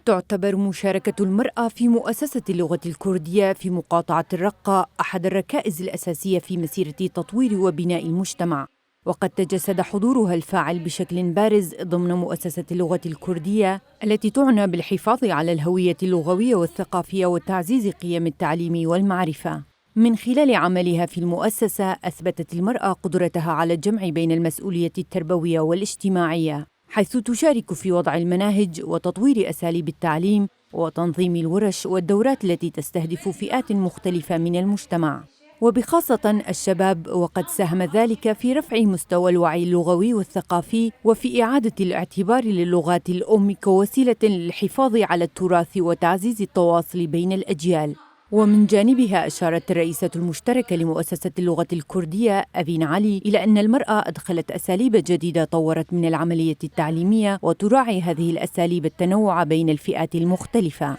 تعتبر مشاركة المرأة في مؤسسة اللغة الكردية في مقاطعة الرقة أحد الركائز الأساسية في مسيرة تطوير وبناء المجتمع، وقد تجسد حضورها الفاعل بشكل بارز ضمن مؤسسة اللغة الكردية التي تعنى بالحفاظ على الهوية اللغوية والثقافية وتعزيز قيم التعليم والمعرفة. من خلال عملها في المؤسسة أثبتت المرأة قدرتها على الجمع بين المسؤولية التربوية والاجتماعية، حيث تشارك في وضع المناهج وتطوير أساليب التعليم وتنظيم الورش والدورات التي تستهدف فئات مختلفة من المجتمع، وبخاصة الشباب، وقد ساهم ذلك في رفع مستوى الوعي اللغوي والثقافي وفي إعادة الاعتبار للغات الأم كوسيلة للحفاظ على التراث وتعزيز التواصل بين الأجيال. ومن جانبها أشارت الرئيسة المشتركة لمؤسسة اللغة الكردية أبين علي إلى أن المرأة أدخلت أساليب جديدة طورت من العملية التعليمية وتراعي هذه الأساليب التنوع بين الفئات المختلفة.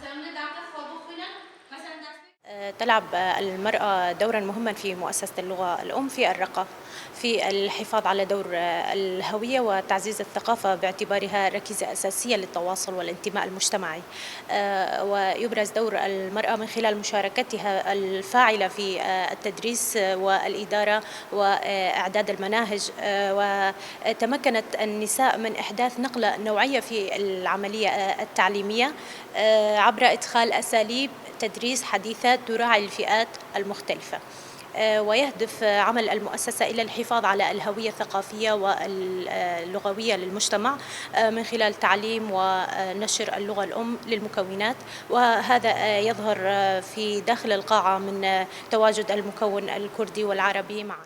تلعب المرأة دورا مهما في مؤسسة اللغة الأم في الرقة في الحفاظ على دور الهوية وتعزيز الثقافة باعتبارها ركيزة أساسية للتواصل والانتماء المجتمعي، ويبرز دور المرأة من خلال مشاركتها الفاعلة في التدريس والإدارة وإعداد المناهج. وتمكنت النساء من إحداث نقلة نوعية في العملية التعليمية عبر إدخال أساليب تدريس حديثة تراعي الفئات المختلفة. ويهدف عمل المؤسسة إلى الحفاظ على الهوية الثقافية واللغوية للمجتمع من خلال تعليم ونشر اللغة الأم للمكونات، وهذا يظهر في داخل القاعة من تواجد المكون الكردي والعربي معا.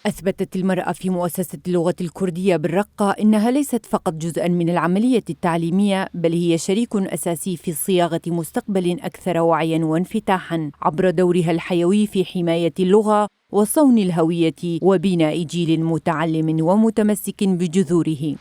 أثبتت المرأة في مؤسسة اللغة الكردية بالرقة إنها ليست فقط جزءاً من العملية التعليمية، بل هي شريك أساسي في صياغة مستقبل أكثر وعياً وانفتاحاً عبر دورها الحيوي في حماية اللغة وصون الهوية وبناء جيل متعلم ومتمسك بجذوره.